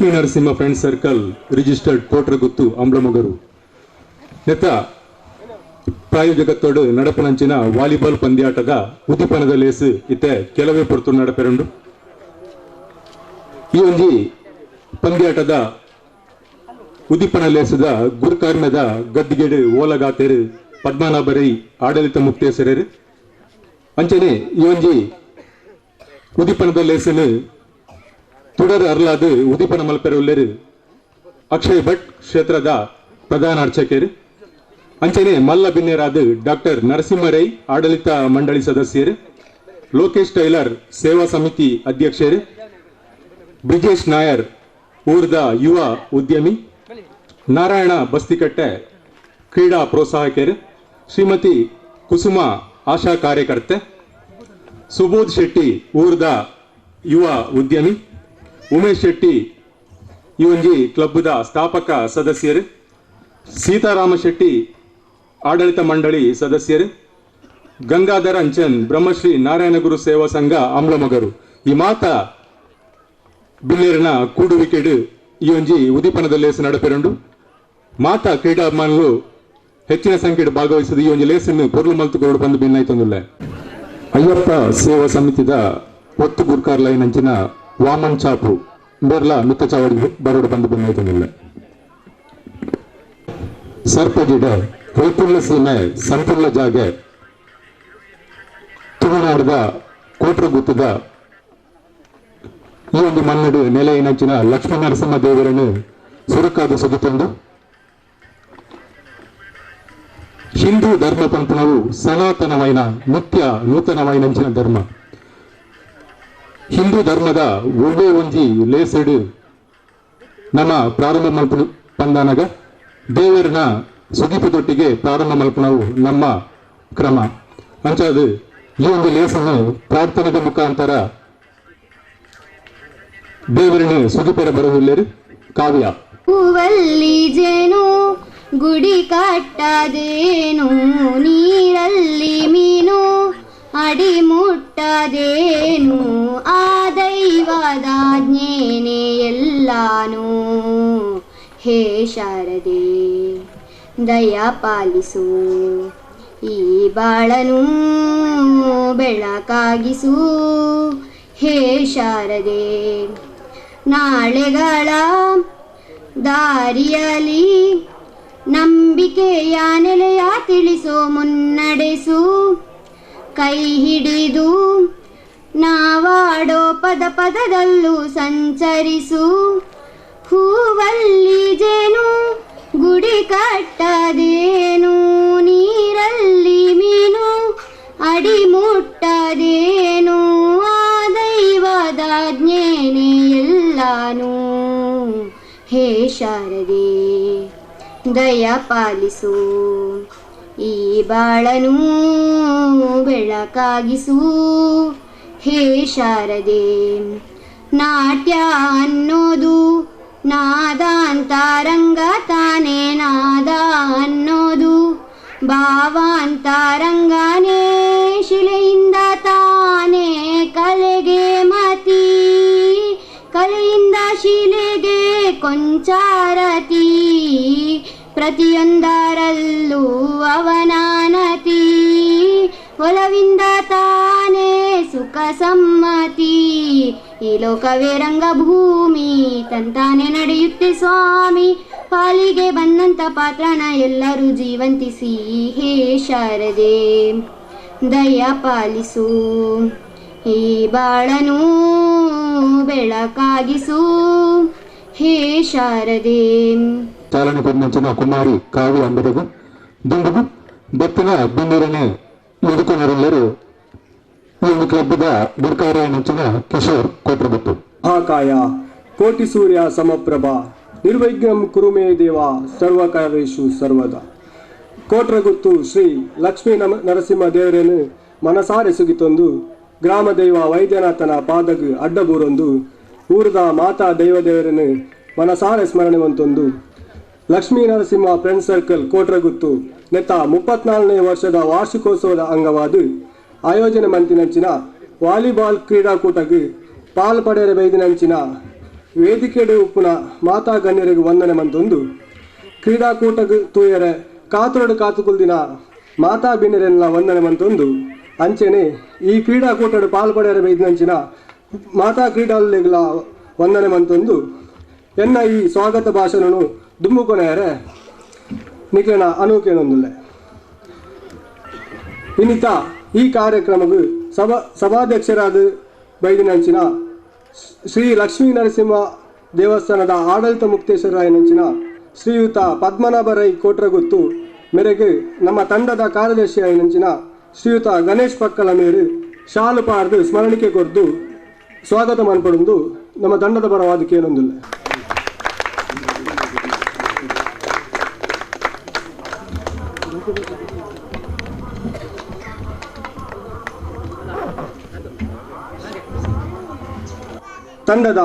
Lakshmi Narasimha friends circle registered Kotraguttu Amblamogaru ನೆತ್ತ ಪ್ರಾಯೋಜಕತ್ತೋಡು ನಡಪನಂಚಿನ volleyball ಪಂದ್ಯಾಟದ ಉದಿಪನದ ಲೇಸು ಇತ್ತೆ ಕೆಲವೇ ಪೊರ್ತು ನಡಪೆರಂಡು ಈ ಒಂಜಿ ಪಂದ್ಯಾಟದ ಉದಿಪನ ಲೇಸದ ಗುರುಕಾರ್ನದ ಗದ್ದಿಗೆಡು ಓಲಗಾತೆರು ಪದ್ಮನಾಭರೈ ಆಡಳಿತ ಮುಕ್ತೇಸರರು ಅಂಚನೆ ಈ ಒಂಜಿ ಉದಿಪನದ ಲೇಸನು ತುಡರ್ ಅರ್ಲಾದು ಉದಿಪನ ಮಲ್ಪೆರುಲ್ಲೆರು ಅಕ್ಷಯ್ ಭಟ್ ಕ್ಷೇತ್ರದ ಪ್ರಧಾನ ಅರ್ಚಕರು ಅಂಚನೆ ಮಲ್ಲ ಬಿನ್ನೇರಾದ ಡಾಕ್ಟರ್ ನರಸಿಂಹರೈ ಆಡಳಿತ ಮಂಡಳಿ ಸದಸ್ಯರು ಲೋಕೇಶ್ ಟೈಲರ್ ಸೇವಾ ಸಮಿತಿ ಅಧ್ಯಕ್ಷರು ಬ್ರಿಜೇಶ್ ನಾಯರ್ ಊರ್ದ ಯುವ ಉದ್ಯಮಿ ನಾರಾಯಣ ಬಸ್ತಿಕಟ್ಟೆ ಕ್ರೀಡಾ ಪ್ರೋತ್ಸಾಹಕರು ಶ್ರೀಮತಿ ಕುಸುಮ ಆಶಾ ಕಾರ್ಯಕರ್ತೆ ಸುಬೋಧ್ ಶೆಟ್ಟಿ ಊರ್ದ ಯುವ ಉದ್ಯಮಿ ಉಮೇಶ್ ಶೆಟ್ಟಿ ಈ ಒಂಜಿ ಕ್ಲಬ್ದ ಸ್ಥಾಪಕ ಸದಸ್ಯರು ಸೀತಾರಾಮ ಶೆಟ್ಟಿ ಆಡಳಿತ ಮಂಡಳಿ ಸದಸ್ಯರು ಗಂಗಾಧರ ಅಂಚನ್ ಬ್ರಹ್ಮಶ್ರೀ ನಾರಾಯಣಗುರು ಸೇವಾ ಸಂಘ ಅಂಬ್ಲಮೊಗರು ಈ ಮಾತ ಬಿಲ್ಲೇರಿನ ಕೂಡುವಿಕೆಡು ಈ ಒಂಜಿ ಉದಿಪನದ ಲೇಸು ನಡಪೆರಂಡು ಮಾತ ಕ್ರೀಡಾಭಿಮಾನುలు ಹೆಚ್ಚಿನ ಸಂಖ್ಯೆಡು ಭಾಗವಹಿಸಿದ ಈ ಒಂಜಿ ಲೇಸನ್ನು ಪೊರ್ಲು ಮಲ್ತುಕೊಂಡು ಬಂದು ಭಿನ್ನಾಯ್ತಂದುಲ್ಲ ಅಯ್ಯಪ್ಪ ಸೇವಾ ಸಮಿತಿದ ಒತ್ತು ಗುರ್ಕಾರ್ ಲೈನ್ ಅಂಚಿನ ವಾಮನ್ ಚಾಪು ಬೇರ್ಲ ಮಿತ್ತ ಚಾವಡಿ ಬರೋಡು ಬಂದು ಭಿನ್ನಾಯ್ತಂದುಲ್ಲ ಸರ್ಪಜಿಡ ರೈಪುಲ್ಲ ಸೀಮೆ ಸಂಪುಲ್ಲ ಜಾಗೆ ತುಳುನಾಡದ ಕೋಟ್ರಗುತ್ತದ ಈ ಒಂದು ಮನ್ನಡು ನೆಲೆಯಿನಂಚಿನ ಲಕ್ಷ್ಮೀ ನರಸಿಂಹ ದೇವರನ್ನು ಸುರಕಾದ ಸೊಗತಂದು ಹಿಂದೂ ಧರ್ಮ ಪಂಥನವು ಸನಾತನವೈನ ನಿತ್ಯ ನೂತನವೈನಂಚಿನ ಧರ್ಮ ಹಿಂದೂ ಧರ್ಮದ ಒಬ್ಬೇ ಒಂಜಿ ಲೇಸಡು ನಮ್ಮ ಪ್ರಾರಂಭ ಮಲ್ಪು ಪಂದಾನಗ ದೇವರನ ಸುಗಿಪದೊಟ್ಟಿಗೆ ಪ್ರಾರಂಭ ಮಲ್ಪನವು ನಮ್ಮ ಕ್ರಮ ಅಂಚಾದು ಈ ಒಂದು ಲೇಸನ್ನು ಪ್ರಾರ್ಥನೆದ ಮುಖಾಂತರ ದೇವರನ್ನು ಸುಗಿಪೆರ ಬರುವುಲ್ಲೇರು ಕಾವ್ಯ ಹೂವಲ್ಲಿ ಜೇನು ಗುಡಿ ಕಟ್ಟದೇನು ನೀರಲ್ಲಿ ಮೀನು ಅಡಿ ಮುಟ್ಟದೇನು ಆ ದೈವದಾಜ್ಞೇನೆ ಎಲ್ಲಾನು ಹೇ ಶಾರದೆ ದಯ ಪಾಲಿಸು ಈ ಬಾಳನು ಬೆಳಕಾಗಿಸು ಹೇ ಶಾರದೆ ನಾಳೆಗಳ ದಾರಿಯಲಿ ನಂಬಿಕೆಯ ನೆಲೆಯ ತಿಳಿಸೋ ಮುನ್ನಡೆಸು ಕೈ ಹಿಡಿದು ನಾವಾಡೋ ಪದ ಪದದಲ್ಲೂ ಸಂಚರಿಸು ಹೂವಲ್ಲಿ ಜೇನು ಗುಡಿ ಕಟ್ಟದೇನು ನೀರಲ್ಲಿ ಮೀನು ಅಡಿ ಮುಟ್ಟದೇನು ಆ ದೈವದಾಜ್ಞೇನೆ ಎಲ್ಲಾನು ಹೇ ಶಾರದೆ ದಯ ಪಾಲಿಸು ಈ ಬಾಳನು ಬೆಳಕಾಗಿಸು ಹೇ ಶಾರದೆ ನಾಟ್ಯ ಅನ್ನೋದು ನಾದಾಂತರಂಗ ತಾನೇ ನಾದ ಅನ್ನೋದು ಭಾವಾಂತರಂಗನೇ ಶಿಲೆಯಿಂದ ತಾನೇ ಕಲೆಗೆ ಮತಿ ಕಲೆಯಿಂದ ಶಿಲೆಗೆ ಕೊಂಚಾರತಿ ಪ್ರತಿಯೊಂದರಲ್ಲೂ ಅವನಾನತಿ ಒಲವಿಂದ ತಾನೇ ಸುಖ ಸಮ್ಮತಿ ಈ ಲೋಕವೇ ರಂಗಭೂಮಿ ತಂತಾನೆ ನಡೆಯುತ್ತೆ ಸ್ವಾಮಿ ಪಾಲಿಗೆ ಬಂದಂತ ಪಾತ್ರನ ಎಲ್ಲರೂ ಜೀವಂತಿಸಿ ಹೇ ಶಾರದೆ ದಯ ಪಾಲಿಸು ಈ ಬಾಳನು ಬೆಳಕಾಗಿಸು ಹೇ ಶಾರದೆ ಚಾಲನೆ ಪಂಚನ ಕುಮಾರಿ ಕಾವ್ಯ ಅಂಬದಗು ದುಂಡುಗು ಬತ್ತಿನ ಬೆಂಗಳೂರನೆ ಮುದುಕನರೆಲ್ಲರೂ ಈ ಒಂದು ಕ್ಲಬ್ದ ಗುರ್ಕಾರ್ಯ ನಂಚಿನ ಕಿಶೋರ್ ಕೋಟ್ರಗುತ್ತು ಮಹಾಕಾಯ ಕೋಟಿ ಸೂರ್ಯ ಸಮಪ್ರಭ ನಿರ್ವಿಘ್ನಂ ಕುರುಮೇ ದೇವ ಸರ್ವಕಾರ್ಯೇಷು ಸರ್ವದ ಕೋಟ್ರಗುತ್ತು ಶ್ರೀ ಲಕ್ಷ್ಮೀ ನರಸಿಂಹ ದೇವರನ್ನು ಮನಸಾರೆ ಸುಗಿತೊಂದು ಗ್ರಾಮ ದೈವ ವೈದ್ಯನಾಥನ ಪಾದಗು ಅಡ್ಡಬೂರೊಂದು ಊರದ ಮಾತಾ ದೈವದೇವರನ್ನು ಮನಸಾರೆ ಸ್ಮರಣೆವಂತೊಂದು ಲಕ್ಷ್ಮೀ ನರಸಿಂಹ ಫ್ರೆಂಡ್ಸ್ ಸರ್ಕಲ್ ಕೋಟ್ರಗುತ್ತು ನೆತ್ತ 34ನೇ ವರ್ಷದ ವಾರ್ಷಿಕೋತ್ಸವದ ಅಂಗವಾದ ಆಯೋಜನೆ ಮಂತಿನಂಚಿನ ವಾಲಿಬಾಲ್ ಕ್ರೀಡಾಕೂಟಕ್ಕೆ ಪಾಲ್ಪಡೆಯ ಬೈದಿನಂಚಿನ ವೇದಿಕೆಡೆ ಉಪ್ಪುನ ಮಾತಾ ಗಣ್ಯರಿಗೆ ವಂದನೆ ಮಂತೊಂದು ಕ್ರೀಡಾಕೂಟ ತೂಯರೆ ಕಾತೋಡು ಕಾತುಕುಲ್ದಿನ ಮಾತಾ ಬಿನ್ನರೆಲ್ಲ ವಂದನೆ ಮಂತೊಂದು ಅಂಚೆನೆ ಈ ಕ್ರೀಡಾಕೂಟಡು ಪಾಲ್ಪಡೆಯರ ಬೈದಂಚಿನ ಮಾತಾ ಕ್ರೀಡಾಳುಗಳ ವಂದನೆ ಮಂತೊಂದು ಎನ್ನ ಈ ಸ್ವಾಗತ ಭಾಷಣನು ದುಮ್ಮುಕೊನೆಯರೆ ನಿಖಿನ ಅನೂಕೇನೊಂದುಲ್ಲೆ ಇನ್ನಿತ ಈ ಕಾರ್ಯಕ್ರಮಕ್ಕೆ ಸಭಾಧ್ಯಕ್ಷರಾದ ಬೈದಿನಂಚಿನ ಶ್ರೀ ಲಕ್ಷ್ಮೀ ನರಸಿಂಹ ದೇವಸ್ಥಾನದ ಆಡಳಿತ ಮುಕ್ತೇಶ್ವರಾಯನಂಚಿನ ಶ್ರೀಯುತ ಪದ್ಮನಾಭರೈ ಕೋಟ್ರಗುತ್ತು ಮೇರೆಗೆ ನಮ್ಮ ತಂಡದ ಕಾರ್ಯದರ್ಶಿ ಆಯನಂಚಿನ ಶ್ರೀಯುತ ಗಣೇಶ್ ಪಕ್ಕಲ ಮೇರೆ ಶಾಲು ಪಾರ್ದು ಸ್ಮರಣಿಕೆ ಕೊರ್ದು ಸ್ವಾಗತ ಮನ್ಪಡುವುದು ನಮ್ಮ ತಂಡದ ಪರವಾದಕ್ಕೆ ಏನೊಂದಿಲ್ಲ. ತಂಡದ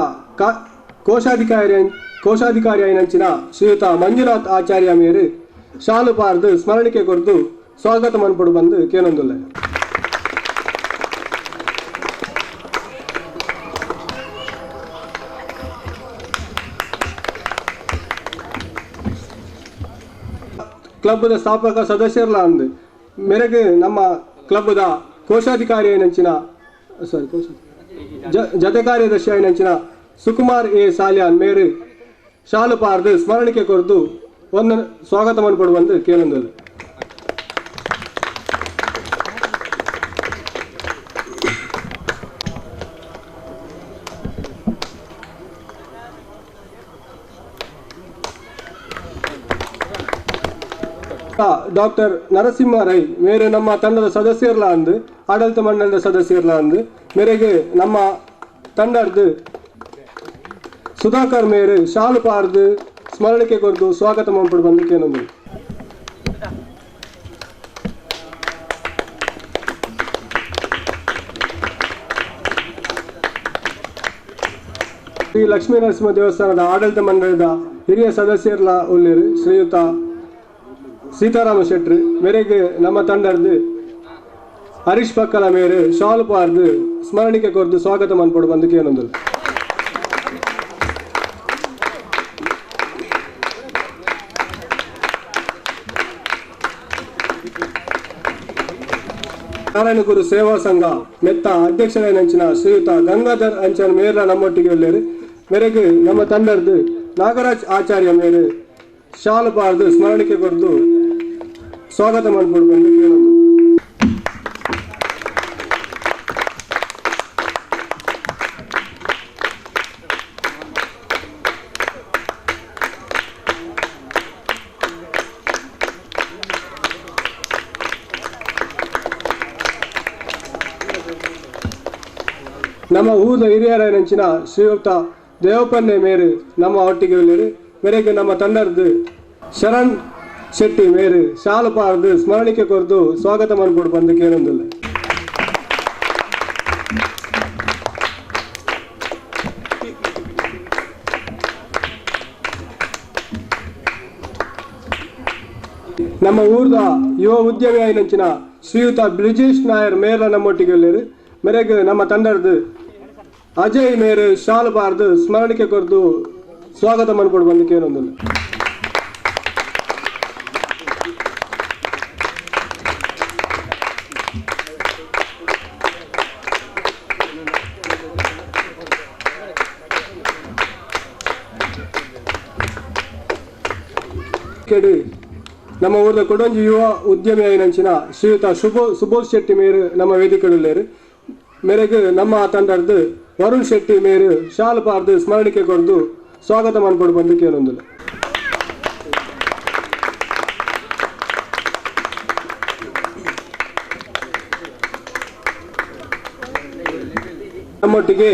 ಕೋಶಾಧಿಕಾರಿ ಆಯನಂಚಿನ ಶ್ರೀಯುತ ಮಂಜುನಾಥ್ ಆಚಾರ್ಯ ಮೇರೆ ಶಾಲು ಪಾರ್ದು ಸ್ಮರಣಿಕೆ ಕೊರ್ದು ಸ್ವಾಗತ ಮನ್ಪಡು ಬಂದು ಕೇನೊಂದಿಲ್ಲ. ಕ್ಲಬ್ದ ಸ್ಥಾಪಕ ಸದಸ್ಯರಲ್ಲ ಅಂದು ಮೇರೆಗೆ ನಮ್ಮ ಕ್ಲಬ್ದ ಕೋಶಾಧಿಕಾರಿ ಆಯನಂಚಿನ ಜತೆ ಕಾರ್ಯದರ್ಶಿ ಆಯನಂಚಿನ ಸುಕುಮಾರ್ ಎ ಸಾಲ್ಯಾನ್ ಮೇರೆ ಶಾಲು ಪಾರ್ದು ಸ್ಮರಣಿಕೆ ಕೊರ್ದು ಒಂದು ಸ್ವಾಗತ ಮನ್ಪಡುವಂದು ಕೇಳೊಂದಿಲ್ಲ. ಡಾಕ್ಟರ್ ನರಸಿಂಹ ರೈ ಮೇರೆ ನಮ್ಮ ತಂಡದ ಸದಸ್ಯರಲ್ಲ ಅಂದು ಆಡಳಿತ ಮಂಡಳದ ಸದಸ್ಯರಲ್ಲ ಅಂದು ಮೇರೆಗೆ ನಮ್ಮ ತಂಡದ ಸುಧಾಕರ್ ಮೇರೆ ಶಾಲು ಪಾರ್ದು ಸ್ಮರಣಿಕೆ ಕೊರ್ದು ಸ್ವಾಗತ ಮನ್ಪಡು ಬಂದು ಕೇನೊಂದು. ಶ್ರೀ ಲಕ್ಷ್ಮೀ ನರಸಿಂಹ ದೇವಸ್ಥಾನದ ಆಡಳಿತ ಮಂಡಳದ ಹಿರಿಯ ಸದಸ್ಯರಲ್ಲ ಉಳ್ಳೇರು ಶ್ರೀಯುತ ಸೀತಾರಾಮ ಶೆಟ್ಟಿ ಮೇರೆಗೆ ನಮ್ಮ ತಂಡದ ಹರೀಶ್ ಪಕ್ಕಲ ಮೇರೆ ಶಾಲು ಪಾರ್ದು ಸ್ಮರಣಿಕೆ ಕೊರ್ದು ಸ್ವಾಗತ ಮನ್ಪಡು ಬಂದು ಕೇನೊಂದು. ನಾರಾಯಣಗುರು ಸೇವಾ ಸಂಘ ಮೆತ್ತ ಅಧ್ಯಕ್ಷರಾಯನಂಚಿನ ಶ್ರೀಯುತ ಗಂಗಾಧರ್ ಅಂಚನ್ ಮೇರ ನಮ್ಮೊಟ್ಟಿಗೆ ಒಳ್ಳೆಯರು ಮೇರೆಗೆ ನಮ್ಮ ತಂಡದ ನಾಗರಾಜ್ ಆಚಾರ್ಯ ಮೇರೆ ಶಾಲು ಪಾರ್ದು ಸ್ಮರಣಿಕೆ ಕೊರ್ದು ಸ್ವಾಗತ ಮಾಡ್ಕೊಂಡು ಬಂದು ಕೇಳೋದು. ನಮ್ಮ ಊರಿನ ಹಿರಿಯರಾಯನಂಚಿನ ಶ್ರೀಯುತ ದೇವಪನ್ನೆ ಮೇರೆ ನಮ್ಮ ಒಟ್ಟಿಗೆ ಒಳ್ಳೆಯರು ಮೇರೆಗೆ ನಮ್ಮ ತಂಡದ ಶರಣ್ ಶೆಟ್ಟಿ ಮೇರೆ ಶಾಲು ಪಾರ್ದು ಸ್ಮರಣಿಕೆ ಕೊರ್ದು ಸ್ವಾಗತ ಮಾಡ್ಕೊಂಡು ಬಂದು ಕೇಳೊಂದಿಲ್ಲ. ನಮ್ಮ ಊರದ ಯುವ ಉದ್ಯಮಿ ಆಯನಂಚಿನ ಶ್ರೀಯುತ ಬ್ರಿಜೇಶ್ ನಾಯರ್ ಮೇರ ನಮ್ಮೊಟ್ಟಿಗೆ ಒಳ್ಳೆಯರು ಮೇರೆಗೆ ನಮ್ಮ ತಂಡದ ಅಜಯ್ ಮೇರೆ ಶಾಲು ಪಾರ್ದು ಸ್ಮರಣಿಕೆ ಕೊರ್ದು ಸ್ವಾಗತ ಮಾಡ್ಕೊಂಡು ಬಂದು ಕೇಳೊಂದಿಲ್ಲ. ನಮ್ಮ ಊರಿನ ಕೊಡಂಜಿ ಯುವ ಉದ್ಯಮಿ ಆಯನಂಚಿನ ಶ್ರೀಯುತ ಸುಬೋಧ್ ಶೆಟ್ಟಿ ಮೇರೆ ನಮ್ಮ ವೇದಿಕೆಗಳೇರು ಮೇರೆಗೆ ನಮ್ಮ ತಂಡದ ವರುಣ್ ಶೆಟ್ಟಿ ಮೇರೆ ಶಾಲು ಪಾರ್ದು ಸ್ಮರಣಿಕೆ ಕೊರ್ದು ಸ್ವಾಗತ ಮಾಡ್ಕೊಂಡು ಬಂದು ಕೇಳೊಂದಿಲ್ಲ. ನಮ್ಮೊಟ್ಟಿಗೆ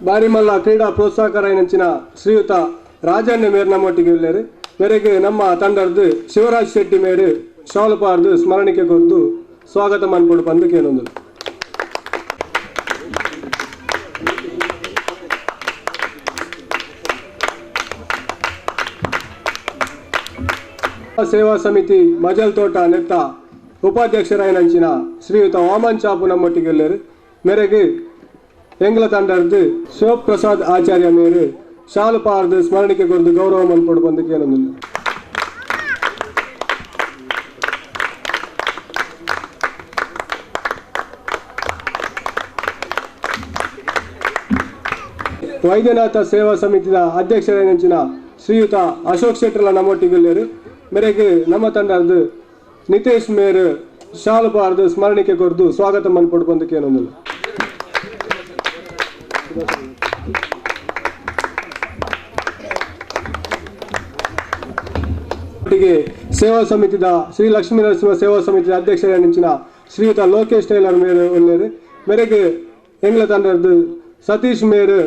ಬಾರಿಮಲ್ಲ ಕ್ರೀಡಾ ಪ್ರೋತ್ಸಾಹಕರ ಆಯನಂಚಿನ ಶ್ರೀಯುತ ರಾಜಣ್ಣ ಮೇರೆ ನಮ್ಮೊಟ್ಟಿಗೆ ಒಳ್ಳೆಯರು ಮೇರೆಗೆ ನಮ್ಮ ತಂಡದ ಶಿವರಾಜ್ ಶೆಟ್ಟಿ ಮೇರೆ ಶಾಲು ಪಾರ್ದು ಸ್ಮರಣಿಕೆ ಕೊರ್ದು ಸ್ವಾಗತ ಮಾಡ್ಕೊಂಡು ಬಂದು ಕೇಳೊಂದಿಲ್ಲ. ಸೇವಾ ಸಮಿತಿ ಮಜಲ್ ತೋಟ ನೆತ್ತ ಉಪಾಧ್ಯಕ್ಷರಾಯನಂಚಿನ ಶ್ರೀಯುತ ವಾಮನ್ ಚಾಪು ನಮ್ಮೊಟ್ಟಿಗೆ ಒಳ್ಳೆಯರು ಮೇರೆಗೆ ಎಂಗ್ಲ ತಂಡದ್ದು ಶಿವಪ್ರಸಾದ್ ಆಚಾರ್ಯ ಮೇರು ಶಾಲು ಪಾರ್ದು ಸ್ಮರಣಿಕೆ ಕೊರ್ದು ಗೌರವ ಮನ್ಪಡು ಬಂದಕ್ಕೆ ಏನೊಂದಿಲ್ಲ. ವೈದ್ಯನಾಥ ಸೇವಾ ಸಮಿತಿಯ ಅಧ್ಯಕ್ಷರೇನೆಂಚಿನ ಶ್ರೀಯುತ ಅಶೋಕ್ ಶೆಟ್ರಲ ನಮ್ಮೊಟ್ಟಿಗೆಲ್ಲರು ಮೇರೆಗೆ ನಮ್ಮ ತಂಡದ್ದು ನಿತೇಶ್ ಮೇರು ಶಾಲು ಪಾರ್ದು ಸ್ಮರಣಿಕೆ ಕೊರ್ದು ಸ್ವಾಗತ ಮನ್ಪಡು ಬಂದಕ್ಕೆ ಏನೊಂದಿಲ್ಲ. ಒಟ್ಟಿಗೆ ಸೇವಾ ಸಮಿತಿಯ ಶ್ರೀ ಲಕ್ಷ್ಮೀ ನರಸಿಂಹ ಸೇವಾ ಸಮಿತಿಯ ಅಧ್ಯಕ್ಷರೇನೆಂಚಿನ ಶ್ರೀಯುತ ಲೋಕೇಶ್ ಟೈಲರ್ ಮೇರು ಒಳ್ಳೆಯರು ಮೇರೆಗೆ ಎಂಗ್ಲ ತಂಡದ್ದು ಸತೀಶ್ ಮೇರು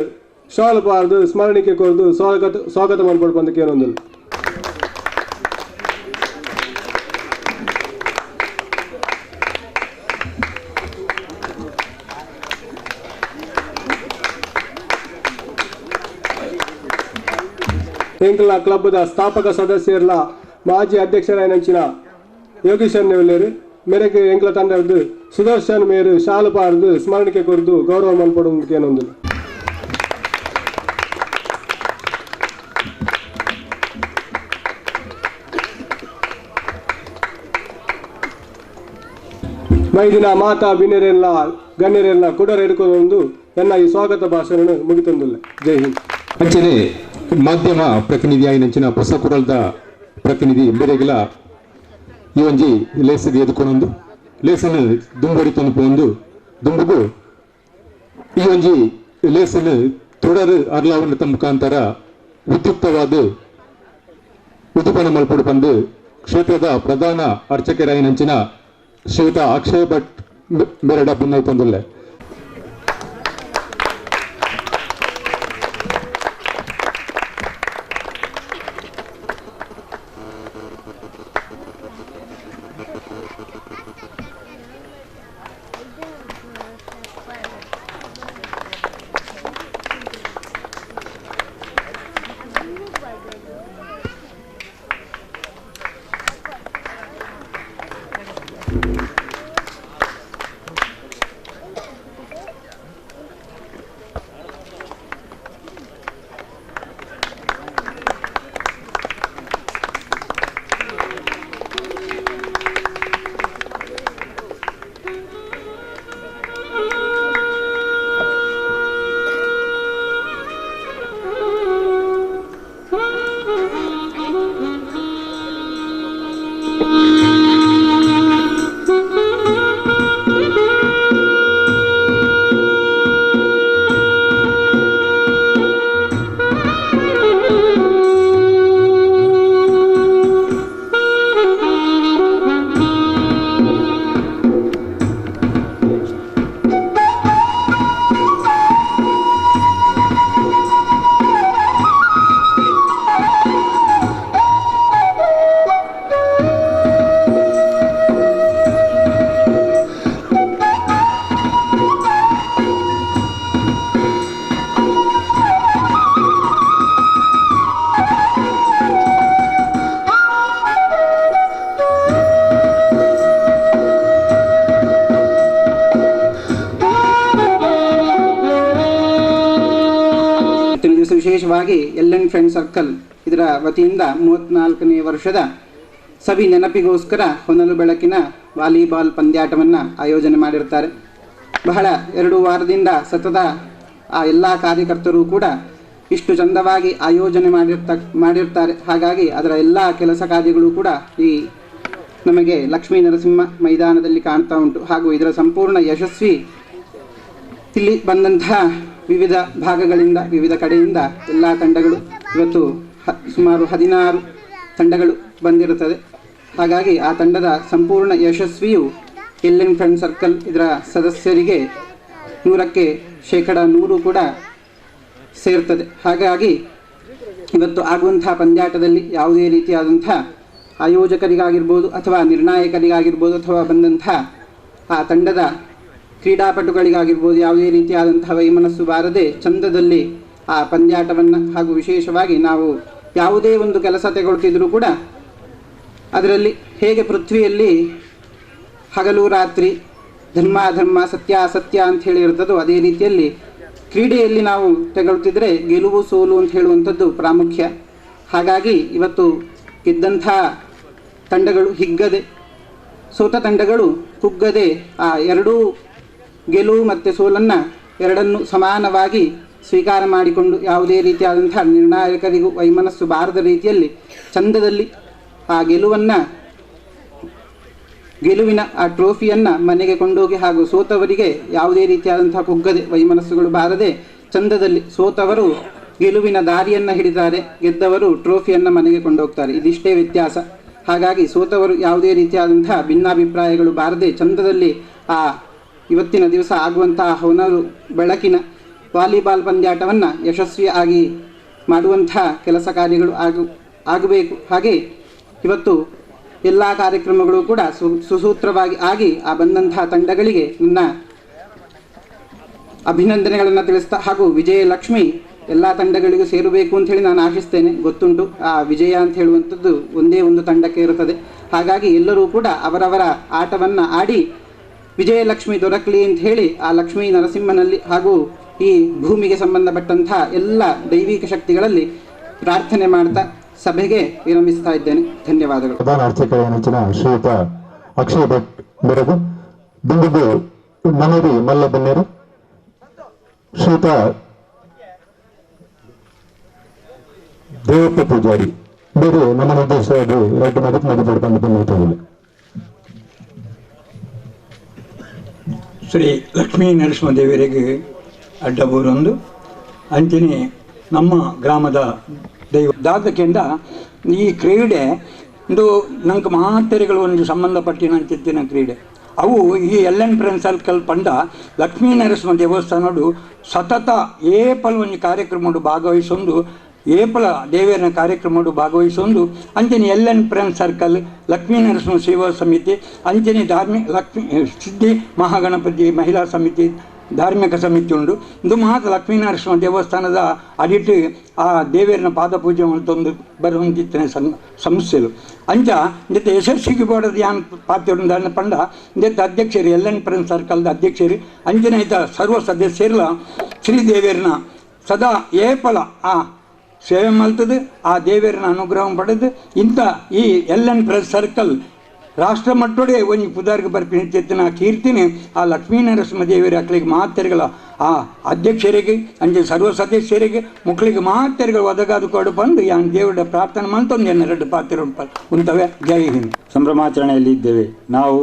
ಶಾಲು ಪಾರ್ದು ಸ್ಮರಣಿಕೆ ಕೊರ್ದು ಸ್ವಾಗತ ಮಾಡ್ಕೊಂಡು ಬಂದಕ್ಕೆ ಏನೊಂದಿಲ್ಲ. ಎಂಕ್ಲ ಕ್ಲಬ್ದ ಸ್ಥಾಪಕ ಸದಸ್ಯರ ಮಾಜಿ ಅಧ್ಯಕ್ಷರಾಯನಂಚಿನ ಯೋಗೀಶನ್ ನೆವಲೇರು ಮೇರೆಗೆ ಎಂಕ್ಲ ತಂಡದ್ದು ಸುದರ್ಶನ್ ಮೇರು ಶಾಲು ಪಾರ್ದು ಸ್ಮರಣಿಕೆ ಕೊರ್ದು ಗೌರವ ಮಾಡ್ಕೊಡೋದಕ್ಕೆ ಏನೊಂದಿಲ್ಲ. ಮೈದಿನ ಮಾತಾ ಬಿನ್ನೆರೆಲ್ಲ ಗಣ್ಯರೆಲ್ಲ ಕುಡರ ಹಿಡ್ಕೊಂಡು ಎನ್ನ ಈ ಸ್ವಾಗತ ಭಾಷಣ ಮುಗಿತಂದಿಲ್ಲ. ಜೈ ಹಿಂದ್. ಅಂಚನೆ ಮಾಧ್ಯಮ ಪ್ರತಿನಿಧಿಯಾಗಿ ನಂಚಿನ ಹೊಸ ಕುರಲ್ದ ಪ್ರತಿನಿಧಿ ಬೇರೆಗಿಲ ಈ ಒಂಜಿ ಲೇಸಿಗೆ ಎದುಕೊಂಡೊಂದು ಲೇಸನ್ನು ದುಂಬಡಿತೊಂದು ಪೋಂದು ದುಂಬುಗು ಈ ಒಂಜಿ ಲೇಸನ್ನು ತೊಡರು ಅರ್ಲಾವನ್ನ ಮುಖಾಂತರ ಉದ್ಯುಕ್ತವಾದ ಉದ್ದುಪನ ಮಲ್ಪಡು ಬಂದು ಕ್ಷೇತ್ರದ ಪ್ರಧಾನ ಅರ್ಚಕರಾಗಿ ನಂಚಿನ ಶ್ರೀಯುತ ಅಕ್ಷಯ್ ಭಟ್ ಮೇರಡ ಭಿನ್ನ ತಂದುಲ್ಲೆ. ವಿಶೇಷವಾಗಿ LN ಫ್ರೆಂಡ್ ಸರ್ಕಲ್ ಇದರ ವತಿಯಿಂದ 34ನೇ ವರ್ಷದ ಸಭಿ ನೆನಪಿಗೋಸ್ಕರ ಹೊನಲು ಬೆಳಕಿನ ವಾಲಿಬಾಲ್ ಪಂದ್ಯಾಟವನ್ನು ಆಯೋಜನೆ ಮಾಡಿರ್ತಾರೆ. ಬಹಳ 2 ವಾರದಿಂದ ಸತತ ಆ ಎಲ್ಲ ಕಾರ್ಯಕರ್ತರು ಕೂಡ ಇಷ್ಟು ಚಂದವಾಗಿ ಆಯೋಜನೆ ಮಾಡಿರ್ತಾರೆ. ಹಾಗಾಗಿ ಅದರ ಎಲ್ಲ ಕೆಲಸ ಕಾರ್ಯಗಳು ಕೂಡ ಈ ನಮಗೆ ಲಕ್ಷ್ಮೀ ನರಸಿಂಹ ಮೈದಾನದಲ್ಲಿ ಕಾಣ್ತಾ ಉಂಟು. ಹಾಗೂ ಇದರ ಸಂಪೂರ್ಣ ಯಶಸ್ವಿ ಇಲ್ಲಿ ಬಂದಂತಹ ವಿವಿಧ ಭಾಗಗಳಿಂದ ವಿವಿಧ ಕಡೆಯಿಂದ ಎಲ್ಲ ತಂಡಗಳು ಇವತ್ತು ಸುಮಾರು 16 ತಂಡಗಳು ಬಂದಿರುತ್ತದೆ. ಹಾಗಾಗಿ ಆ ತಂಡದ ಸಂಪೂರ್ಣ ಯಶಸ್ವಿಯು LN ಫ್ರೆಂಡ್ ಸರ್ಕಲ್ ಇದರ ಸದಸ್ಯರಿಗೆ 100ಕ್ಕೆ 100% ಕೂಡ ಸೇರ್ತದೆ. ಹಾಗಾಗಿ ಇವತ್ತು ಆಗುವಂತಹ ಪಂದ್ಯಾಟದಲ್ಲಿ ಯಾವುದೇ ರೀತಿಯಾದಂಥ ಆಯೋಜಕರಿಗಾಗಿರ್ಬೋದು ಅಥವಾ ನಿರ್ಣಾಯಕರಿಗಾಗಿರ್ಬೋದು ಅಥವಾ ಬಂದಂತಹ ಆ ತಂಡದ ಕ್ರೀಡಾಪಟುಗಳಿಗಾಗಿರ್ಬೋದು ಯಾವುದೇ ರೀತಿಯಾದಂತಹ ವೈಮನಸ್ಸು ಬಾರದೆ ಚಂದದಲ್ಲಿ ಆ ಪಂದ್ಯಾಟವನ್ನು ಹಾಗೂ ವಿಶೇಷವಾಗಿ ನಾವು ಯಾವುದೇ ಒಂದು ಕೆಲಸ ತೆಗೊಳ್ತಿದ್ರೂ ಕೂಡ ಅದರಲ್ಲಿ ಹೇಗೆ ಪೃಥ್ವಿಯಲ್ಲಿ ಹಗಲು ರಾತ್ರಿ ಧರ್ಮ ಧರ್ಮ ಸತ್ಯ ಸತ್ಯ ಅಂತ ಹೇಳಿ ಇರ್ತದೋ ಅದೇ ರೀತಿಯಲ್ಲಿ ಕ್ರೀಡೆಯಲ್ಲಿ ನಾವು ತೆಗೊಳ್ತಿದ್ರೆ ಗೆಲುವು ಸೋಲು ಅಂತ ಹೇಳುವಂಥದ್ದು ಪ್ರಾಮುಖ್ಯ. ಹಾಗಾಗಿ ಇವತ್ತು ಗೆದ್ದಂಥ ತಂಡಗಳು ಹಿಗ್ಗದೆ, ಸೋತ ತಂಡಗಳು ಕುಗ್ಗದೆ ಆ ಎರಡೂ ಗೆಲುವು ಮತ್ತು ಸೋಲನ್ನು ಎರಡನ್ನೂ ಸಮಾನವಾಗಿ ಸ್ವೀಕಾರ ಮಾಡಿಕೊಂಡು ಯಾವುದೇ ರೀತಿಯಾದಂಥ ನಿರ್ಣಾಯಕರಿಗೂ ವೈಮನಸ್ಸು ಬಾರದ ರೀತಿಯಲ್ಲಿ ಚಂದದಲ್ಲಿ ಆ ಗೆಲುವಿನ ಆ ಟ್ರೋಫಿಯನ್ನು ಮನೆಗೆ ಕೊಂಡೋಗಿ ಹಾಗೂ ಸೋತವರಿಗೆ ಯಾವುದೇ ರೀತಿಯಾದಂಥ ಕುಗ್ಗದೆ ವೈಮನಸ್ಸುಗಳು ಬಾರದೆ ಚಂದದಲ್ಲಿ ಸೋತವರು ಗೆಲುವಿನ ದಾರಿಯನ್ನು ಹಿಡಿತಾರೆ, ಗೆದ್ದವರು ಟ್ರೋಫಿಯನ್ನು ಮನೆಗೆ ಕೊಂಡೋಗ್ತಾರೆ. ಇದಿಷ್ಟೇ ವ್ಯತ್ಯಾಸ. ಹಾಗಾಗಿ ಸೋತವರು ಯಾವುದೇ ರೀತಿಯಾದಂಥ ಭಿನ್ನಾಭಿಪ್ರಾಯಗಳು ಬಾರದೆ ಚಂದದಲ್ಲಿ ಆ ಇವತ್ತಿನ ದಿವಸ ಆಗುವಂತಹ ಹೊನಲು ಬೆಳಕಿನ ವಾಲಿಬಾಲ್ ಪಂದ್ಯಾಟವನ್ನು ಯಶಸ್ವಿಯಾಗಿ ಮಾಡುವಂಥ ಕೆಲಸ ಕಾರ್ಯಗಳು ಆಗಬೇಕು. ಹಾಗೆ ಇವತ್ತು ಎಲ್ಲ ಕಾರ್ಯಕ್ರಮಗಳು ಕೂಡ ಸುಸೂತ್ರವಾಗಿ ಆಗಿ ಆ ಬಂದಂತಹ ತಂಡಗಳಿಗೆ ನನ್ನ ಅಭಿನಂದನೆಗಳನ್ನು ತಿಳಿಸ್ತಾ, ಹಾಗೂ ವಿಜಯಲಕ್ಷ್ಮಿ ಎಲ್ಲ ತಂಡಗಳಿಗೂ ಸೇರಬೇಕು ಅಂತ ಹೇಳಿ ನಾನು ಆಶಿಸ್ತೇನೆ. ಗೊತ್ತುಂಟು ಆ ವಿಜಯ ಅಂತ ಹೇಳುವಂಥದ್ದು ಒಂದೇ ಒಂದು ತಂಡಕ್ಕೆ ಇರುತ್ತದೆ. ಹಾಗಾಗಿ ಎಲ್ಲರೂ ಕೂಡ ಅವರವರ ಆಟವನ್ನು ಆಡಿ ವಿಜಯಲಕ್ಷ್ಮಿ ದೊರಕಲಿ ಅಂತ ಹೇಳಿ ಆ ಲಕ್ಷ್ಮೀ ನರಸಿಂಹನಲ್ಲಿ ಹಾಗೂ ಈ ಭೂಮಿಗೆ ಸಂಬಂಧಪಟ್ಟಂಥ ಎಲ್ಲ ದೈವಿಕ ಶಕ್ತಿಗಳಲ್ಲಿ ಪ್ರಾರ್ಥನೆ ಮಾಡ್ತಾ ಸಭೆಗೆ ವಿರಮಿಸ್ತಾ ಇದ್ದೇನೆ. ಧನ್ಯವಾದಗಳು. ಪ್ರಧಾನ ಅರ್ಚಕರ ನೆಚ್ಚಿನ ಶ್ರೀಯುತ ಅಕ್ಷಯ್ ಭಟ್ ಬೆರಗು, ದುಂಡುಗು ಮನೂರಿ ಮಲ್ಲ ಬನ್ನೇರು, ಶ್ರೀಯುತ ದೇವಪ್ಪ ಪೂಜಾರಿ ಬೇರೆ ನಮ್ಮ ನಿರ್ದೇಶಕರು ಎರಡು ನಡಿಪಡ್ಕೊಂಡು ಬಂದಿಲ್ಲ. ಶ್ರೀ ಲಕ್ಷ್ಮೀ ನರಸಿಂಹದೇವರಿಗೆ ಅಡ್ಡಬೂರೊಂದು ಅಂಚನೆ ನಮ್ಮ ಗ್ರಾಮದ ದೈವ ದಾದಕೆಂದ ಈ ಕ್ರೀಡೆ ಒಂದು ನಂಗೆ ಮಹಾತೆರೆಗಳು ಒಂದು ಸಂಬಂಧಪಟ್ಟಿನ ಕ್ರೀಡೆ ಅವು ಈ LN ಫ್ರೆಂಡ್ಸ್ ಸರ್ಕಲ್ ಪಂಡ ಲಕ್ಷ್ಮೀ ನರಸಿಂಹ ದೇವಸ್ಥಾನಡು ಸತತ ಏಪಲ್ ಒಂದು ಕಾರ್ಯಕ್ರಮ ಭಾಗವಹಿಸೊಂದು ಏಪಲ ದೇವರ ಕಾರ್ಯಕ್ರಮ ಭಾಗವಹಿಸೊಂದು ಅಂಚನೆ LN friends circle Lakshmi Narasimha ಸೇವಾ ಸಮಿತಿ ಅಂಚನೆ ಲಕ್ಷ್ಮೀ ಸಿದ್ಧಿ ಮಹಾಗಣಪತಿ ಮಹಿಳಾ ಸಮಿತಿ ಧಾರ್ಮಿಕ ಸಮಿತಿ ಉಂಡು. ಇದು ಮಾತ್ರ ಲಕ್ಷ್ಮೀನರಸಿಂಹ ದೇವಸ್ಥಾನದ ಅಡಿಟ್ ಆ ದೇವರಿನ ಪಾದಪೂಜೆ ಅಂತೊಂದು ಬರುವಂತಿತ್ತನೆ ಸಂಸ್ಥೆಲು ಅಂಚ ಜೊತೆ ಯಶಸ್ವಿಗೆ ಬೋಡದು ಯಾನ್ ಪಾತ್ರ ಉಂಡು ಪಂಡ ಜೊತೆ ಅಧ್ಯಕ್ಷರು LN ಫ್ರೆಂಡ್ಸ್ ಸರ್ಕಲ್ದ ಅಧ್ಯಕ್ಷರು ಅಂಜನೆ ಇದ್ದ ಸರ್ವ ಸದಸ್ಯರ್ಲ ಶ್ರೀದೇವಿಯರ್ನ ಸದಾ ಏಪಲ ಆ ಸೇವೆ ಮಲ್ತದು ಆ ದೇವರಿನ ಅನುಗ್ರಹ ಪಡೆದು ಇಂಥ ಈ LN ಫ್ರೆಂಡ್ಸ್ ಸರ್ಕಲ್ ರಾಷ್ಟ್ರ ಮಟ್ಟೋಡೆ ಒಂದು ಪುದಾರ್ಗೆ ಬರ್ಪಿನ ಕೀರ್ತಿನಿ ಆ ಲಕ್ಷ್ಮೀ ನರಸಿಂಹ ದೇವರ ಅಕ್ಕಳಿಗೆ ಮಾತೆರೆಗಳ ಆ ಅಧ್ಯಕ್ಷರಿಗೆ ಅಂಜೆ ಸರ್ವ ಸದಸ್ಯರಿಗೆ ಮಕ್ಕಳಿಗೆ ಮಾತೆರೆಗಳು ಒದಗಾದು ಕೊಡು ಬಂದು ಯಾನ್ ದೇವರ ಪ್ರಾರ್ಥನೆ ಮಂತೊಂದು ಎರಡು ಪಾತ್ರ ಉಂಟವೆ. ಜೈ ಹಿಂದ್. ಸಂಭ್ರಮಾಚರಣೆಯಲ್ಲಿ ಇದ್ದೇವೆ. ನಾವು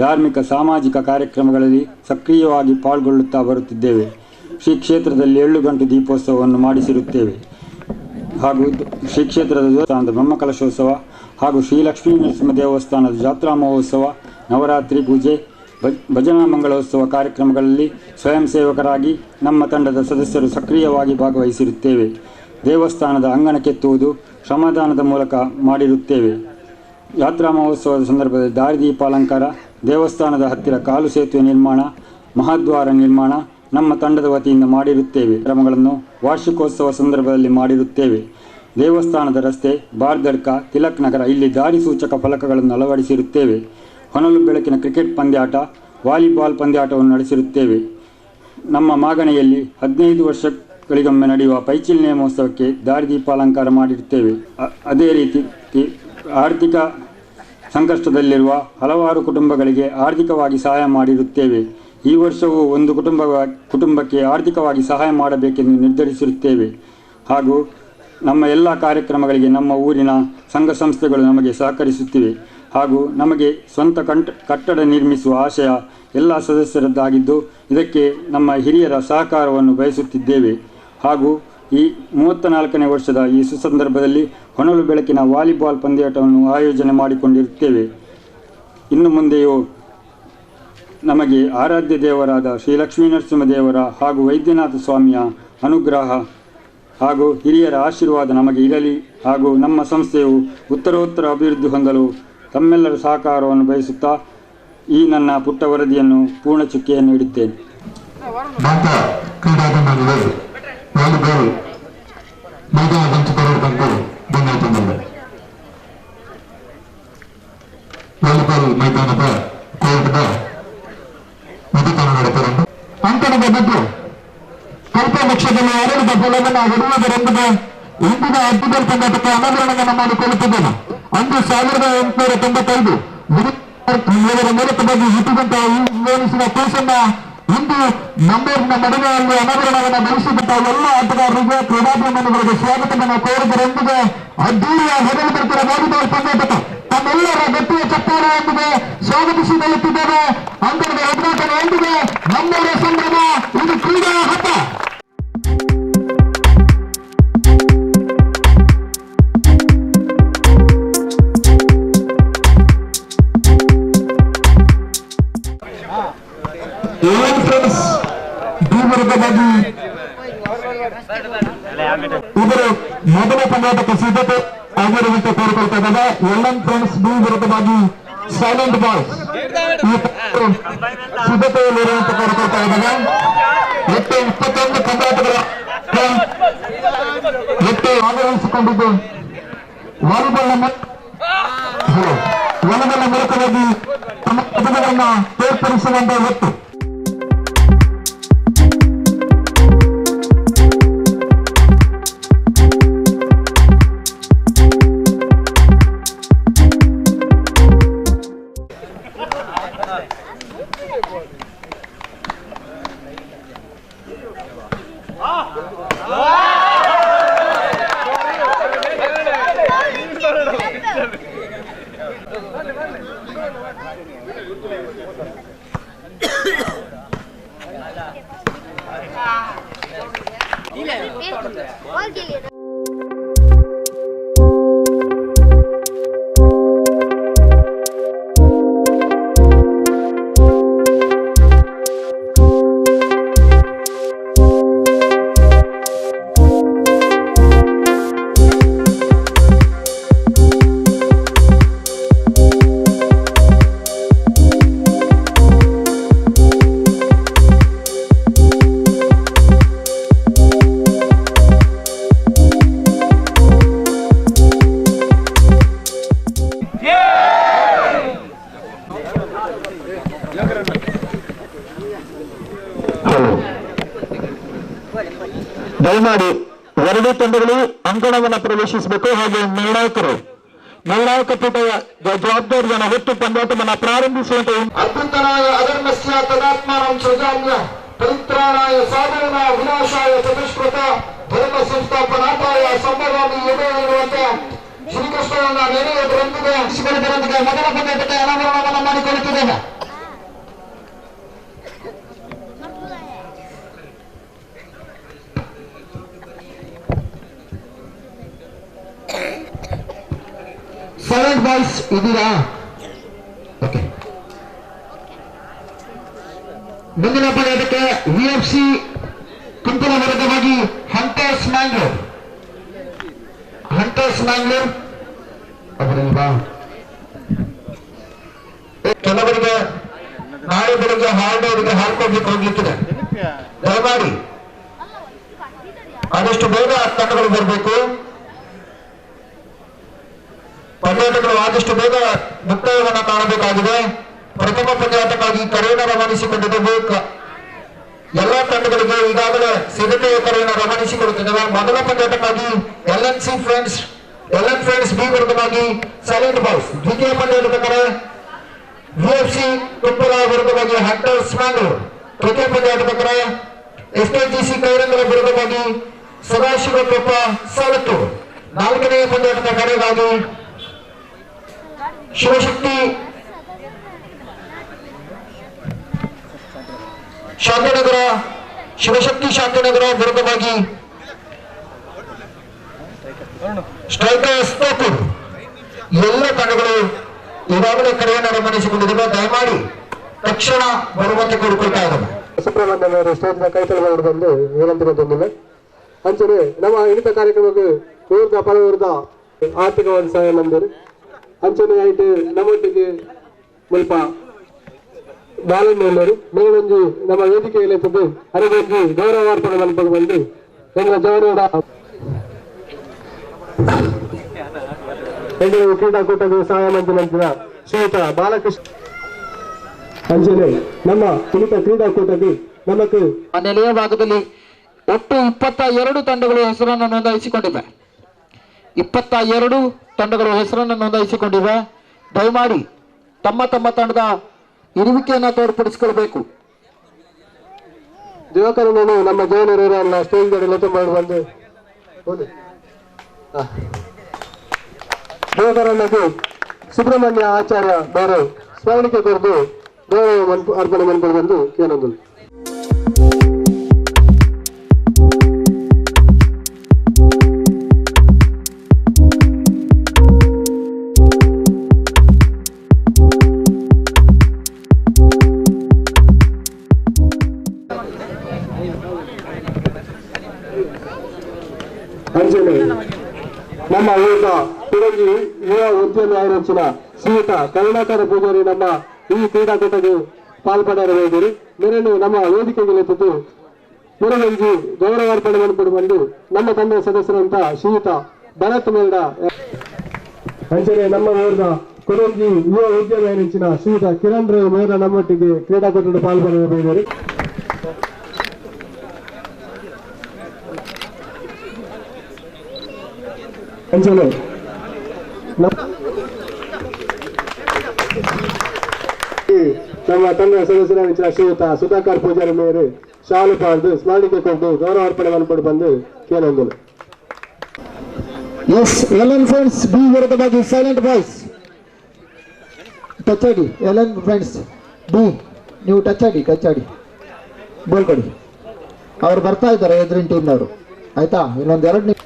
ಧಾರ್ಮಿಕ ಸಾಮಾಜಿಕ ಕಾರ್ಯಕ್ರಮಗಳಲ್ಲಿ ಸಕ್ರಿಯವಾಗಿ ಪಾಲ್ಗೊಳ್ಳುತ್ತಾ ಬರುತ್ತಿದ್ದೇವೆ. ಶ್ರೀ ಕ್ಷೇತ್ರದಲ್ಲಿ 7 ಗಂಟೆ ದೀಪೋತ್ಸವವನ್ನು ಮಾಡಿಸಿರುತ್ತೇವೆ. ಹಾಗೂ ಶ್ರೀ ಕ್ಷೇತ್ರದ ದೇವಸ್ಥಾನದ ಬ್ರಹ್ಮಕಲಶೋತ್ಸವ ಹಾಗೂ ಶ್ರೀ ಲಕ್ಷ್ಮೀ ನರಸಿಂಹ ದೇವಸ್ಥಾನದ ಜಾತ್ರಾ ಮಹೋತ್ಸವ, ನವರಾತ್ರಿ ಪೂಜೆ, ಭಜನಾ ಮಂಗಳೋತ್ಸವ ಕಾರ್ಯಕ್ರಮಗಳಲ್ಲಿ ಸ್ವಯಂ ಸೇವಕರಾಗಿ ನಮ್ಮ ತಂಡದ ಸದಸ್ಯರು ಸಕ್ರಿಯವಾಗಿ ಭಾಗವಹಿಸಿರುತ್ತೇವೆ. ದೇವಸ್ಥಾನದ ಅಂಗಣ ಕೆತ್ತುವುದು ಶ್ರಮದಾನದ ಮೂಲಕ ಮಾಡಿರುತ್ತೇವೆ. ಜಾತ್ರಾ ಮಹೋತ್ಸವದ ಸಂದರ್ಭದಲ್ಲಿ ದಾರಿದೀಪ ಅಲಂಕಾರ, ದೇವಸ್ಥಾನದ ಹತ್ತಿರ ಕಾಲು ಸೇತುವೆ ನಿರ್ಮಾಣ, ಮಹಾದ್ವಾರ ನಿರ್ಮಾಣ ನಮ್ಮ ತಂಡದ ವತಿಯಿಂದ ಮಾಡಿರುತ್ತೇವೆ. ಕ್ರಮಗಳನ್ನು ವಾರ್ಷಿಕೋತ್ಸವ ಸಂದರ್ಭದಲ್ಲಿ ಮಾಡಿರುತ್ತೇವೆ. ದೇವಸ್ಥಾನದ ರಸ್ತೆ, ಬಾರ್ದಡ್ಕ, ತಿಲಕ್ ನಗರ ಇಲ್ಲಿ ದಾರಿ ಸೂಚಕ ಫಲಕಗಳನ್ನು ಅಳವಡಿಸಿರುತ್ತೇವೆ. ಹೊನಲು ಬೆಳಕಿನ ಕ್ರಿಕೆಟ್ ಪಂದ್ಯಾಟ, ವಾಲಿಬಾಲ್ ಪಂದ್ಯಾಟವನ್ನು ನಡೆಸಿರುತ್ತೇವೆ. ನಮ್ಮ ಮಾಗಣೆಯಲ್ಲಿ 15 ವರ್ಷಗಳಿಗೊಮ್ಮೆ ನಡೆಯುವ ಪೈಚಿಲ್ ನೇಮೋತ್ಸವಕ್ಕೆ ದಾರಿದೀಪ ಅಲಂಕಾರ ಮಾಡಿರುತ್ತೇವೆ. ಅದೇ ರೀತಿ ಆರ್ಥಿಕ ಸಂಕಷ್ಟದಲ್ಲಿರುವ ಹಲವಾರು ಕುಟುಂಬಗಳಿಗೆ ಆರ್ಥಿಕವಾಗಿ ಸಹಾಯ ಮಾಡಿರುತ್ತೇವೆ. ಈ ವರ್ಷವೂ ಒಂದು ಕುಟುಂಬಕ್ಕೆ ಆರ್ಥಿಕವಾಗಿ ಸಹಾಯ ಮಾಡಬೇಕೆಂದು ನಿರ್ಧರಿಸಿರುತ್ತೇವೆ. ಹಾಗೂ ನಮ್ಮ ಎಲ್ಲ ಕಾರ್ಯಕ್ರಮಗಳಿಗೆ ನಮ್ಮ ಊರಿನ ಸಂಘ ಸಂಸ್ಥೆಗಳು ನಮಗೆ ಸಹಕರಿಸುತ್ತಿವೆ. ಹಾಗೂ ನಮಗೆ ಸ್ವಂತ ಕಟ್ಟಡ ನಿರ್ಮಿಸುವ ಆಶಯ ಎಲ್ಲ ಸದಸ್ಯರದ್ದಾಗಿದ್ದು ಇದಕ್ಕೆ ನಮ್ಮ ಹಿರಿಯರ ಸಹಕಾರವನ್ನು ಬಯಸುತ್ತಿದ್ದೇವೆ. ಹಾಗೂ ಈ 34ನೇ ವರ್ಷದ ಈ ಸುಸಂದರ್ಭದಲ್ಲಿ ಹೊನಲು ಬೆಳಕಿನ ವಾಲಿಬಾಲ್ ಪಂದ್ಯಾಟವನ್ನು ಆಯೋಜನೆ ಮಾಡಿಕೊಂಡಿರುತ್ತೇವೆ. ಇನ್ನು ಮುಂದೆಯೂ ನಮಗೆ ಆರಾಧ್ಯ ದೇವರಾದ ಶ್ರೀ ಲಕ್ಷ್ಮೀ ನರಸಿಂಹ ದೇವರ ಹಾಗೂ ವೈದ್ಯನಾಥ ಸ್ವಾಮಿಯ ಅನುಗ್ರಹ ಹಾಗೂ ಹಿರಿಯರ ಆಶೀರ್ವಾದ ನಮಗೆ ಇರಲಿ. ಹಾಗೂ ನಮ್ಮ ಸಂಸ್ಥೆಯು ಉತ್ತರೋತ್ತರ ಅಭಿವೃದ್ಧಿ ಹೊಂದಲು ತಮ್ಮೆಲ್ಲರ ಸಹಕಾರವನ್ನು ಬಯಸುತ್ತಾ ಈ ನನ್ನ ಪುಟ್ಟ ವರದಿಯನ್ನು ಪೂರ್ಣ ಚುಕ್ಕೆಯನ್ನು ಇಡುತ್ತೇನೆ. ಮೈದಾನದ ಕೋರ್ಟ್ನ ಮತದಾನ ನಡೆಸಿಕೊಂಡು ಅಂಕಣದ ಬಗ್ಗೆ ಕಲ್ಪನೆ ಫಲವನ್ನು ಹೊಡೆಯುವುದರೊಂದಿಗೆ ಇಂದಿನ ಅಡ್ಡಿಗಲ್ ಪಂದ್ಯಾಟಕ್ಕೆ ಅನಾವರಣವನ್ನು ಮಾಡಿಕೊಳ್ಳುತ್ತಿದ್ದೇನೆ. ಅಂದು 1895 ಮೂಲಕವಾಗಿ ಹುಟ್ಟಿದಂತಹ ಇಂಗ್ಲಿಸಿನ ಕೋಶನ್ನ ಇಂದು ಮಂಗಳೂರಿನ ನಡುವೆಯಲ್ಲಿ ಅನಾವರಣವನ್ನು ನಡೆಸಿದಂತಹ ಎಲ್ಲ ಆಟಗಾರರಿಗೆ ಕ್ರೀಡಾಭಿಮಾನಿಗಳಿಗೆ ಸ್ವಾಗತವನ್ನು ಕೋರುವುದರೊಂದಿಗೆ ಅದ್ದೂರಿಯ ಹೆಗಲು ಬರ್ತಿರುವ ವಾಲಿಬಾಲ್ ಪಂದ್ಯಾಟಕ್ಕೆ ತಮ್ಮೆಲ್ಲರ ಗಟ್ಟಿಯ ಚಪ್ಪಾಳೆಯೊಂದಿಗೆ ಸ್ವಾಗತಿಸಿಕೊಳ್ಳುತ್ತಿದ್ದೇವೆ. ಅಂಗಡಿಗೆ ಉದ್ಘಾಟನೆಯೊಂದಿಗೆ ನಮ್ಮೂರ ಸಂಭ್ರಮ, ಇದು ಕ್ರೀಡಾ ಹಬ್ಬ. ಇವರು ಮೊದಲ ಪಂದ್ಯಾಟಕ್ಕೆ ಸಿದ್ಧತೆ ಆಗಿರುವಂತೆ ಕೋರಿಕೊಳ್ತಾ ಇದ್ದಾರೆ. ಎಲ್ಲನ್ ಫ್ರೆಂಡ್ಸ್ ಬಿ ವಿರುದ್ಧವಾಗಿ ಸೈಲೆಂಟ್ ಬಾಯ್ಸ್ ಸಿದ್ಧತೆಯಲ್ಲಿರುವಂತೆ ಕೋರಿಕೊಳ್ತಾ ಇದ್ದಾರೆ. ಒಟ್ಟು 21 ಪಂದ್ಯಾಟಗಳ ಆಗಮಿಸಿಕೊಂಡಿದ್ದು ವಾಲಿಬಾಲ್ ಮೂಲಕವಾಗಿ ತಮ್ಮ ಪದಗಳನ್ನು ತೋರ್ಪಡಿಸುವಂತ ಹೊತ್ತು ದಯಮಾಡಿ ಎರಡೂ ತಂಡಗಳು ಅಂಕಣವನ್ನು ಪ್ರವೇಶಿಸಬೇಕು. ಹಾಗೆ ನಿರ್ಣಾಯಕ ಪೀಠದ ಜವಾಬ್ದಾರಿಯನ್ನು ಹೊತ್ತು ಪಂದ್ಯಾಟವನ್ನು ಪ್ರಾರಂಭಿಸುವಂತೆ. ಅದ್ಭುತನಾಯ ಅಧರ್ಮಸ್ಯ ತದಾತ್ಮಾನಂ ಸೃಜಾಮ್ಯ ಪರಿತ್ರಾಣಾಯ ಸಾಧನ ವಿನಾಶಾಯ ಚತುಷ್ಕೃತ ಧರ್ಮ ಸಂಸ್ಥಾಪನಾಥಾಯ ಸಂಭವಾಮಿ ಎದೆ ಇರುವಂತೆ ಶ್ರೀಕೃಷ್ಣನನ್ನ ನೆನೆಯುವುದರೊಂದಿಗೆ ಮೊದಲ ಪಂದ್ಯಾಟಕ್ಕೆ ಅನಾವರಣವನ್ನು ಮಾಡಿಕೊಳ್ಳುತ್ತಿದ್ದೇನೆ. ಸೈಲೆಂಟ್ ಬಾಯ್ಸ್ ಇದೀರಾ? ಓಕೆ. ಮುಂದಿನ ಪಂದ್ಯಾಟಕ್ಕೆ VFC ಕುಂತಲ ವಿರುದ್ಧವಾಗಿ ಹಂಟರ್ಸ್ ಮ್ಯಾಂಗ್ಳೂರ್ ಕೆಲವರಿಗೆ ನಾಳೆ ಬೆಳಿಗ್ಗೆ ಹಾಲ್ಡವರಿಗೆ ಹಾಲ್ಕೋಗ್ಲಿಕ್ಕೆ ಹೋಗ್ಲಿಕ್ಕಿದೆ. ದಯಮಾಡಿ ಆದಷ್ಟು ಬೇಗ ತಂಡಗಳು ಬರಬೇಕು. ಪಂದ್ಯಾಟಗಳು ಆದಷ್ಟು ಬೇಗ ಮುಕ್ತಾಯವನ್ನು ಕಾಣಬೇಕಾಗಿದೆ. ಪ್ರಥಮ ಪಂದ್ಯಾಟಕ್ಕಾಗಿ ಕರೆಯನ್ನು ರವಾನಿಸಿಕೊಂಡಿದ್ದೇವೆ. ಎಲ್ಲಾ ತಂಡಗಳಿಗೆ ಈಗಾಗಲೇ ಸಿದ್ಧತೆಯ ಕರೆಯನ್ನು ರವಾನಿಸಿಕೊಳ್ಳುತ್ತಿದ್ದೇವೆ. ಮೊದಲ ಪಂದ್ಯಾಟಕ್ಕಾಗಿ LN ಫ್ರೆಂಡ್ಸ್ ಬಿ ವಿರುದ್ಧವಾಗಿ ಸೈಲೆಂಟ್ ಬಾಯ್ಸ್, ದ್ವಿತೀಯ ಪಂದ್ಯಾಟದ ಕರೆ VFC ಕುಪ್ಪಲ ವಿರುದ್ಧವಾಗಿ ಹಂಟರ್ಸ್ ಮ್ಯಾಂಗ್ಳೂರ್, ತೃತೀಯ ಪಂದ್ಯಾಟದ ಕರೆ SKGC ಕೈರಂಗಲ ವಿರುದ್ಧವಾಗಿ ಸದಾಶಿವಕೊಪ್ಪ ಸಾಲತ್ತೂರು, ನಾಲ್ಕನೆಯ ಪಂದ್ಯಾಟದ ಕರೆಗಾಗಿ ಶಿವಶಕ್ತಿ ಶಾಂತಿನಗರ ವಿರುದ್ಧವಾಗಿ ಸ್ಟ್ರೈಕರ್ಸ್ ತೋಪೂರು. ಎಲ್ಲ ತಂಡಗಳು ಈಗಾಗಲೇ ಕರೆಯನ್ನು ರವಾನಿಸಿಕೊಂಡಿದ್ದೇವೆ. ದಯಮಾಡಿ ತಕ್ಷಣ ಬರುವಂತೆ ಕೋರಿಕೊಳ್ತಾ ಇದ್ದಾರೆ. ಸುಬ್ರಹ್ಮಣ್ಯವರು ಸ್ಟೇಜ್ನ ಕೈತಲವನ್ನು ಬಂದು ವಿನಂತಿ ತಂದಿಲ್ಲ. ಅಂಚನೆ ನಮ್ಮ ಹಿಡಿತ ಕಾರ್ಯಕ್ರಮಕ್ಕೆ ಊರ್ದ ಪರವೂರ್ದ ಆರ್ಥಿಕವಾದ ಸಹಾಯ ನಂದರು ಅಂಚನೆ ಆಯ್ತು ನಮ್ಮೊಟ್ಟಿಗೆ ಸ್ವಲ್ಪ ಬಾಲಣ್ಣರು ಮೇಲೊಂದು ನಮ್ಮ ವೇದಿಕೆಯಲ್ಲಿ ಎತ್ತಿದ್ದು ಅರಗೊಂದು ಗೌರವಾರ್ಪಣೆ ಮಲ್ಪಕ್ಕೆ ಬಂದು ಎಂಗಳ ಜವನೋಡ ಬೆಂಗಳೂರು ಕ್ರೀಡಾಕೂಟದ ಸಹಾಯ ಮಂತ್ರಿ ಶ್ರೀಯುತ ಬಾಲಕೃಷ್ಣ ಅಂಚನೆ ನಮ್ಮ ಹಿಡಿತ ಕ್ರೀಡಾಕೂಟಕ್ಕೆ ನಮக்கு ನೆಲೆಯ ಭಾಗದಲ್ಲಿ ಒಟ್ಟು 22 ತಂಡಗಳು ಹೆಸರನ್ನು ನೋಂದಾಯಿಸಿಕೊಂಡಿವೆ. 22 ತಂಡಗಳು ಹೆಸರನ್ನು ನೋಂದಾಯಿಸಿಕೊಂಡಿವೆ. ದಯಮಾಡಿ ತಮ್ಮ ತಮ್ಮ ತಂಡದ ಇರುವಿಕೆಯನ್ನು ತೋರ್ಪಡಿಸಿಕೊಳ್ಬೇಕು. ದಿವಾಕರಣ್ಣನು ನಮ್ಮ ಜೈನರನ್ನ ಸ್ಟೇಜ್ ಲೆಕ್ಕ ಮಾಡಿ ಬಂದು ದಿವಾಕರಣ್ಣಗೆ ಸುಬ್ರಹ್ಮಣ್ಯ ಆಚಾರ್ಯ ಬೇರೆ ಸ್ಮರಣಿಕೆ ಕೊರೆದು ಗೌರವ ಅರ್ಪಣೆ ಮಾಡಿಕೊಂಡು ಬಂದು ಕೇಳೋದು. ಅಂಜನೆ ನಮ್ಮ ಊಟ ಕುಡಗಿ ಯುವ ಉದ್ಯಮಿ ಆಯೋಜಿಸಿದ ಶ್ರೀಯುತ ಕರುಣಾಕರ ಪೂಜಾರಿ ನಮ್ಮ ಈ ಕ್ರೀಡಾಕೂಟಕ್ಕೆ ಪಾಲ್ಪಡಲಿದ್ದೀರಿ. ಮೇರನ್ನು ನಮ್ಮ ವೇದಿಕೆಗೆ ಎತ್ತಿದ್ದು ಮುರಗಂಜಿ ಗೌರವಾರ್ಪಣೆ ಮಾಡಿಕೊಂಡು ಬಂದು ನಮ್ಮ ತಂಡದ ಸದಸ್ಯರಂತ ಶ್ರೀಯುತ ಭರತ್ ಮೇಲ್ಡ ಅಂಜನೆ ನಮ್ಮ ಊರಿನ ಕೊಡಂಜಿ ಯುವ ಉದ್ಯಮಿ ಆಯೋಜಿಸಿದ ಶ್ರೀಯುತ ಕಿರಣ್ ರೈ ಮೇರ ನಮ್ಮೊಟ್ಟಿಗೆ ಕ್ರೀಡಾಕೂಟಕ್ಕೆ ಪಾಲ್ಪಡಲಿದ್ದೀರಿ. ಅಂಜನೆ ನಮ್ಮ ತಂಡದ ಸದಸ್ಯರಾದ ಶ್ರೀಯುತ ಸುಧಾಕರ್ ಪೂಜಾರಿ ಮೇರೆ ಶಾಲು ಪಾಡ್ದು ಸ್ಮರಣಿಕೆ ಕೊಂಡು ಗೌರವಾರ್ಪಣೆ ಮಾಡಿಕೊಂಡು ಬಂದು ಕೇಳಂದನು. ಎಸ್ ಎಲ್ಎನ್ ಫ್ರೆಂಡ್ಸ್ ಬಿ ವಿರುದ್ಧವಾಗಿ ಸೈಲೆಂಟ್ ಬಾಯ್ಸ್ ಟಚ್ ಆಡಿ. ಎಲ್ಎನ್ ಫ್ರೆಂಡ್ಸ್ ಬಿ ನೀವು ಟಚ್ ಆಡಿ ಬೋಲ್ ಕೊಡಿ. ಅವ್ರು ಬರ್ತಾ ಇದ್ದಾರೆ ಎದುರಿನ ಟೀಮ್ನವರು. ಆಯ್ತಾ? ಇನ್ನೊಂದು 2 ನಿಮಿಷ.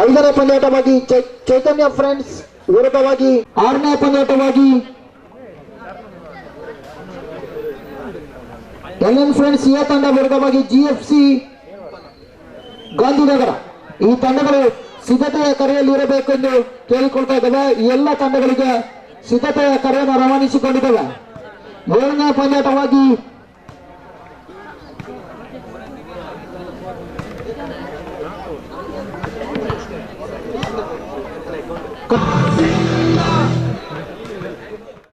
ಐದನೇ ಪಂದ್ಯಾಟವಾಗಿ ಚೈತನ್ಯ ಫ್ರೆಂಡ್ಸ್ ವಿರುದ್ಧವಾಗಿ 6ನೇ ಪಂದ್ಯಾಟವಾಗಿ ಎಲ್ಎನ್ ಫ್ರೆಂಡ್ಸ್ ಎ ತಂಡ ವಿರುದ್ಧವಾಗಿ ಜಿಎಫ್ಸಿ ಗಾಂಧಿನಗರ. ಈ ತಂಡಗಳು ಸಿದ್ಧತೆಯ ಕರೆಯಲ್ಲಿ ಇರಬೇಕೆಂದು ಕೇಳಿಕೊಳ್ತಾ ಇದ್ದಾವೆ. ಈ ಎಲ್ಲ ತಂಡಗಳಿಗೆ ಸಿದ್ಧತೆಯ ಕರೆಯನ್ನು ರವಾನಿಸಿಕೊಂಡಿದ್ದಾವೆ. 7ನೇ ಪಂದ್ಯಾಟವಾಗಿ